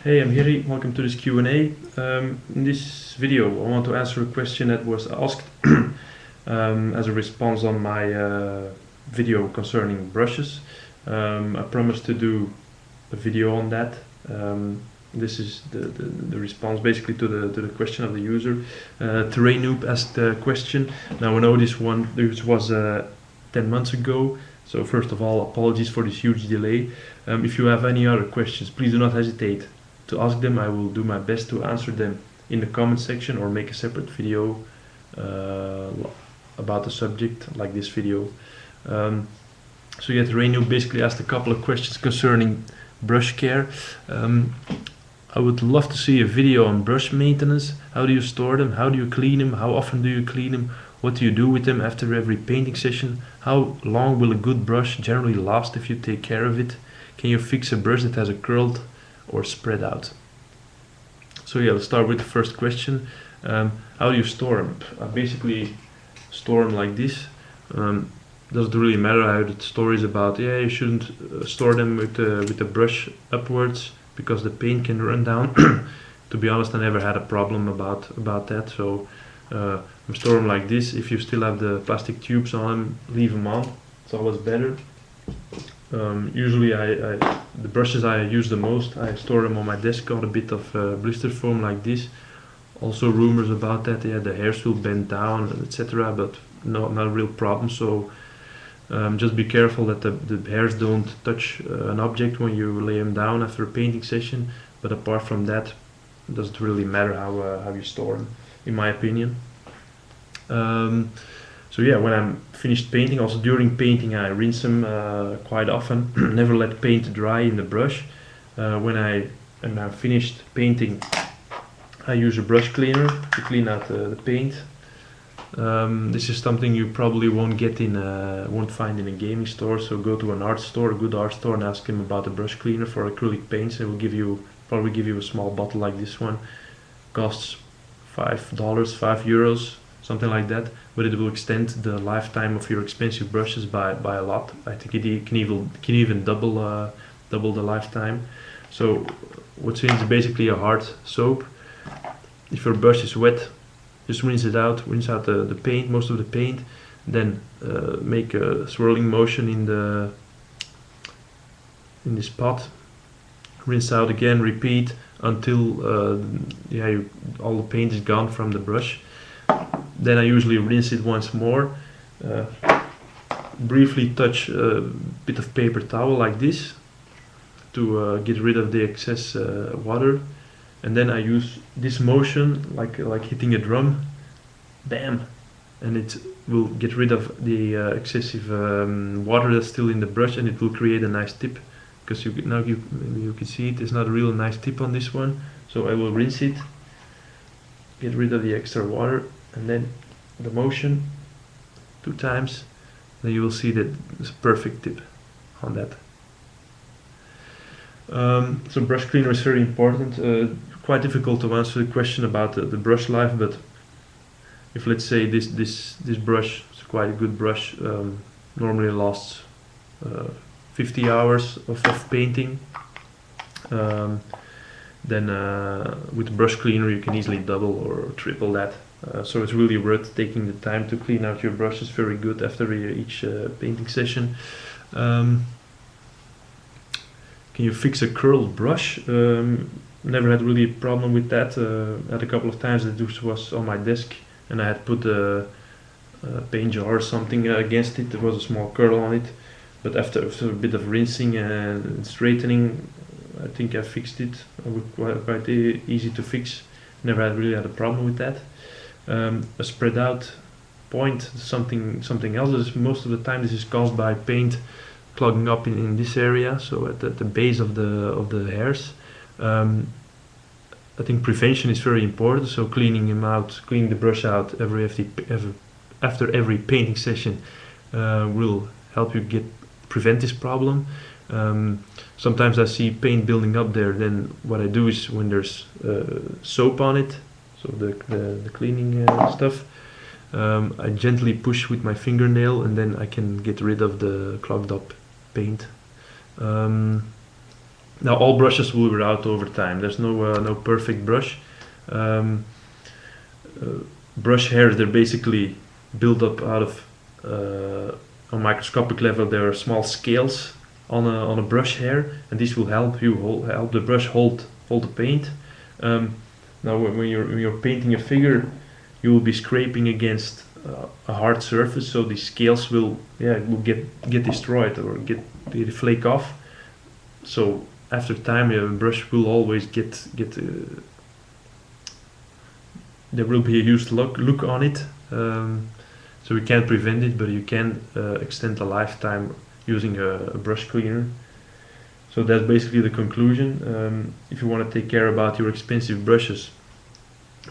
Hey, I'm Giri. Welcome to this Q&A. In this video, I want to answer a question that was asked as a response on my video concerning brushes. I promised to do a video on that. This is the response basically to the question of the user. Terrain Noob asked the question. Now I know this was 10 months ago. So first of all, apologies for this huge delay. If you have any other questions, please do not hesitate to ask them. I will do my best to answer them in the comment section or make a separate video about the subject like this video. So yeah, Terrain basically asked a couple of questions concerning brush care. I would love to see a video on brush maintenance. How do you store them? How do you clean them? How often do you clean them? What do you do with them after every painting session? How long will a good brush generally last if you take care of it? Can you fix a brush that has a curled or spread out? So yeah, let's start with the first question. How do you store them? I basically store them like this. Doesn't really matter. I heard stories about you shouldn't store them with the brush upwards because the paint can run down. To be honest, I never had a problem about that. So I store them like this. If you still have the plastic tubes on them, leave them on. It's always better. Usually the brushes I use the most, I store them on my desk on a bit of blister foam like this. Also rumors about that, yeah, the hairs will bend down, etc. But not a real problem. So just be careful that the hairs don't touch an object when you lay them down after a painting session. But apart from that, it doesn't really matter how you store them, in my opinion. So yeah, when I'm finished painting, also during painting I rinse them quite often. Never let paint dry in the brush. When I'm finished painting, I use a brush cleaner to clean out the paint. This is something you probably won't find in a gaming store. So go to an art store, a good art store, and ask him about a brush cleaner for acrylic paints. They will probably give you a small bottle like this one. Costs $5, €5, something like that, but it will extend the lifetime of your expensive brushes by a lot. I think it can even double the lifetime. So what's in it is basically a hard soap. If your brush is wet, just rinse out the paint, most of the paint, then make a swirling motion in this pot. Rinse out again, repeat until all the paint is gone from the brush. Then I usually rinse it once more, briefly touch a bit of paper towel like this to get rid of the excess water, and then I use this motion like hitting a drum, bam, and it will get rid of the excessive water that's still in the brush, and it will create a nice tip. Because you can see it, there's not a real nice tip on this one, so I will rinse it, get rid of the extra water, and then the motion 2 times, then you will see that there's a perfect tip on that. So brush cleaner is very important. Quite difficult to answer the question about the brush life, but if let's say this brush is quite a good brush, normally lasts 50 hours of painting, then with brush cleaner you can easily double or triple that. So it's really worth taking the time to clean out your brushes very good after each painting session. Can you fix a curled brush? Never had really a problem with that. Had a couple of times that this was on my desk and I had put a paint jar or something against it. There was a small curl on it, but after a bit of rinsing and straightening, I think I fixed it. Quite easy to fix. Never really had a problem with that. A spread out point, something else. Most of the time this is caused by paint clogging up in this area, so at the base of the hairs. I think prevention is very important, so cleaning the brush out after every painting session will help you prevent this problem. Sometimes I see paint building up there, then what I do is when there's soap on it, so the cleaning stuff, I gently push with my fingernail and then I can get rid of the clogged up paint. Now all brushes will wear out over time. There's no perfect brush. Um, Brush hairs, they're basically built up out of on microscopic level. There are small scales on a brush hair, and this will help help the brush hold the paint. Now when you're painting a figure, you will be scraping against a hard surface, so these scales will get destroyed or they flake off. So after time, a brush will always get there will be a used look on it. So we can't prevent it, but you can extend the lifetime using a brush cleaner. So that's basically the conclusion. If you want to take care about your expensive brushes,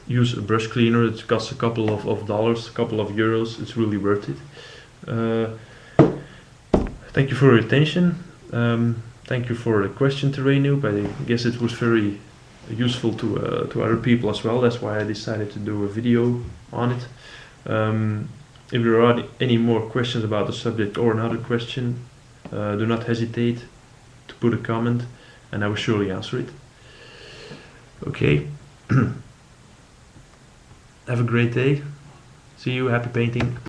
use a brush cleaner. It costs a couple of dollars, a couple of euros. It's really worth it. Thank you for your attention. Thank you for the question, Terranoob. I guess it was very useful to other people as well. That's why I decided to do a video on it. If there are any more questions about the subject or another question, do not hesitate to put a comment and I will surely answer it. Okay. Have a great day. See you. Happy painting.